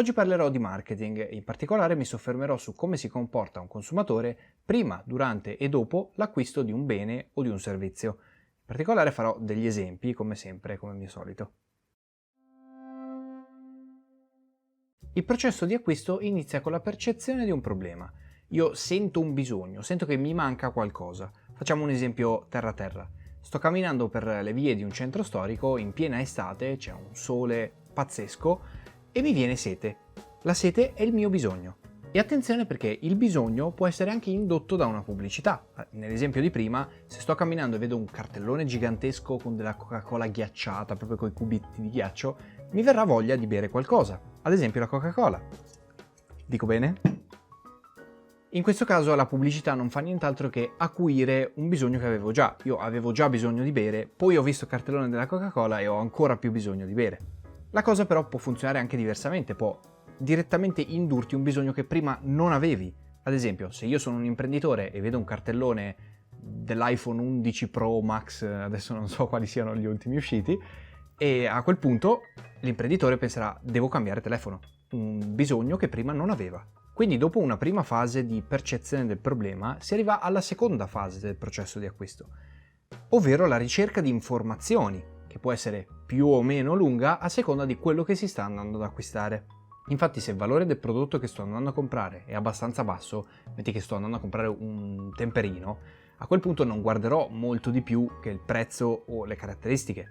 Oggi parlerò di marketing e in particolare mi soffermerò su come si comporta un consumatore prima, durante e dopo l'acquisto di un bene o di un servizio. In particolare farò degli esempi, come sempre, come al mio solito. Il processo di acquisto inizia con la percezione di un problema. Io sento un bisogno, sento che mi manca qualcosa. Facciamo un esempio terra-terra. Sto camminando per le vie di un centro storico in piena estate, c'è un sole pazzesco e mi viene sete. La sete è il mio bisogno. E attenzione perché il bisogno può essere anche indotto da una pubblicità. Nell'esempio di prima, se sto camminando e vedo un cartellone gigantesco con della Coca-Cola ghiacciata, proprio con i cubetti di ghiaccio, mi verrà voglia di bere qualcosa, ad esempio la Coca-Cola. Dico bene? In questo caso la pubblicità non fa nient'altro che acuire un bisogno che avevo già. Io avevo già bisogno di bere, poi ho visto il cartellone della Coca-Cola e ho ancora più bisogno di bere. La cosa però può funzionare anche diversamente, può direttamente indurti un bisogno che prima non avevi. Ad esempio, se io sono un imprenditore e vedo un cartellone dell'iPhone 11 Pro Max, adesso non so quali siano gli ultimi usciti, e a quel punto l'imprenditore penserà: devo cambiare telefono, un bisogno che prima non aveva. Quindi dopo una prima fase di percezione del problema si arriva alla seconda fase del processo di acquisto, ovvero la ricerca di informazioni, che può essere più o meno lunga a seconda di quello che si sta andando ad acquistare. Infatti se il valore del prodotto che sto andando a comprare è abbastanza basso, metti che sto andando a comprare un temperino, a quel punto non guarderò molto di più che il prezzo o le caratteristiche.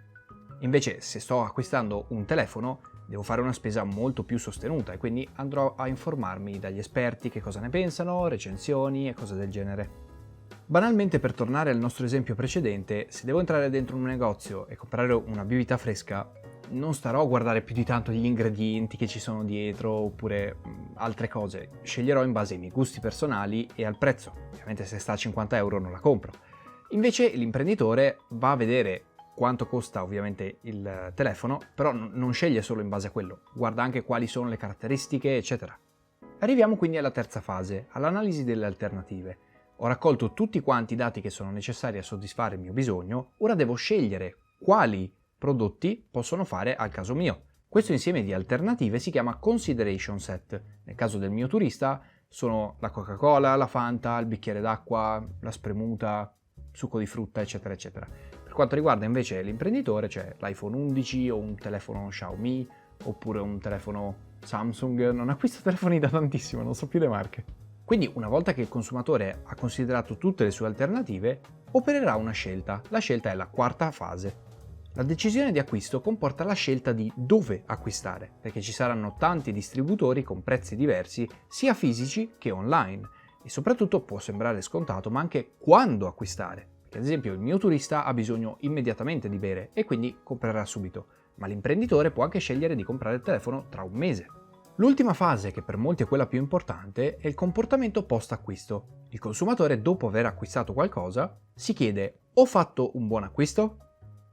Invece se sto acquistando un telefono devo fare una spesa molto più sostenuta e quindi andrò a informarmi dagli esperti che cosa ne pensano, recensioni e cose del genere. Banalmente, per tornare al nostro esempio precedente, se devo entrare dentro un negozio e comprare una bibita fresca, non starò a guardare più di tanto gli ingredienti che ci sono dietro oppure altre cose. Sceglierò in base ai miei gusti personali e al prezzo. Ovviamente se sta a 50 euro non la compro. Invece l'imprenditore va a vedere quanto costa ovviamente il telefono, però non sceglie solo in base a quello, guarda anche quali sono le caratteristiche, eccetera. Arriviamo quindi alla terza fase, all'analisi delle alternative. Ho raccolto tutti quanti i dati che sono necessari a soddisfare il mio bisogno, ora devo scegliere quali prodotti possono fare al caso mio. Questo insieme di alternative si chiama consideration set. Nel caso del mio turista sono la Coca-Cola, la Fanta, il bicchiere d'acqua, la spremuta, succo di frutta, eccetera, eccetera. Per quanto riguarda invece l'imprenditore c'è l'iPhone 11 o un telefono Xiaomi oppure un telefono Samsung. Non acquisto telefoni da tantissimo, non so più le marche. Quindi una volta che il consumatore ha considerato tutte le sue alternative, opererà una scelta. La scelta è la quarta fase. La decisione di acquisto comporta la scelta di dove acquistare, perché ci saranno tanti distributori con prezzi diversi, sia fisici che online, e soprattutto può sembrare scontato, ma anche quando acquistare. Perché ad esempio il mio turista ha bisogno immediatamente di bere e quindi comprerà subito, ma l'imprenditore può anche scegliere di comprare il telefono tra un mese. L'ultima fase, che per molti è quella più importante, è il comportamento post-acquisto. Il consumatore, dopo aver acquistato qualcosa, si chiede: ho fatto un buon acquisto?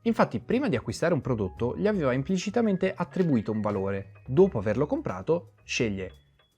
Infatti, prima di acquistare un prodotto, gli aveva implicitamente attribuito un valore. Dopo averlo comprato, sceglie: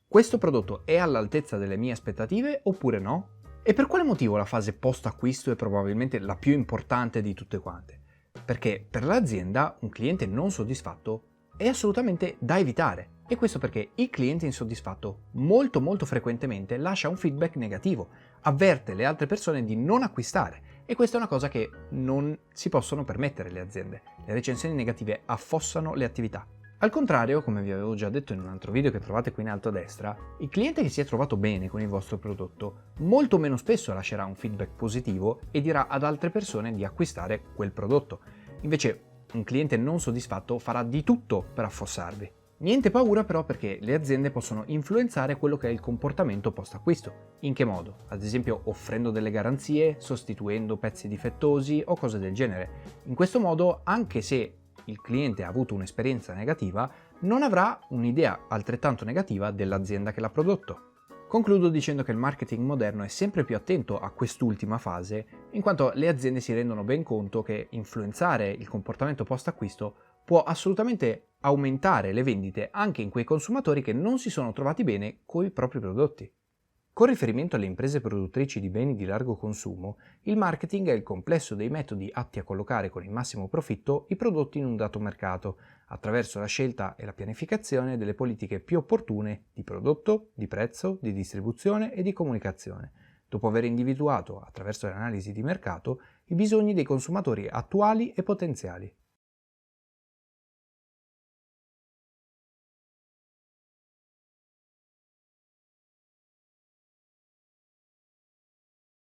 questo prodotto è all'altezza delle mie aspettative oppure no? E per quale motivo la fase post-acquisto è probabilmente la più importante di tutte quante? Perché per l'azienda un cliente non soddisfatto è assolutamente da evitare. E questo perché il cliente insoddisfatto molto frequentemente lascia un feedback negativo, avverte le altre persone di non acquistare e questa è una cosa che non si possono permettere le aziende. Le recensioni negative affossano le attività. Al contrario, come vi avevo già detto in un altro video che trovate qui in alto a destra, il cliente che si è trovato bene con il vostro prodotto molto meno spesso lascerà un feedback positivo e dirà ad altre persone di acquistare quel prodotto. Invece un cliente non soddisfatto farà di tutto per affossarvi. Niente paura però, perché le aziende possono influenzare quello che è il comportamento post-acquisto. In che modo? Ad esempio offrendo delle garanzie, sostituendo pezzi difettosi o cose del genere. In questo modo, anche se il cliente ha avuto un'esperienza negativa, non avrà un'idea altrettanto negativa dell'azienda che l'ha prodotto. Concludo dicendo che il marketing moderno è sempre più attento a quest'ultima fase, in quanto le aziende si rendono ben conto che influenzare il comportamento post-acquisto può assolutamente aumentare le vendite anche in quei consumatori che non si sono trovati bene con i propri prodotti. Con riferimento alle imprese produttrici di beni di largo consumo, il marketing è il complesso dei metodi atti a collocare con il massimo profitto i prodotti in un dato mercato, attraverso la scelta e la pianificazione delle politiche più opportune di prodotto, di prezzo, di distribuzione e di comunicazione, dopo aver individuato, attraverso le analisi di mercato, i bisogni dei consumatori attuali e potenziali.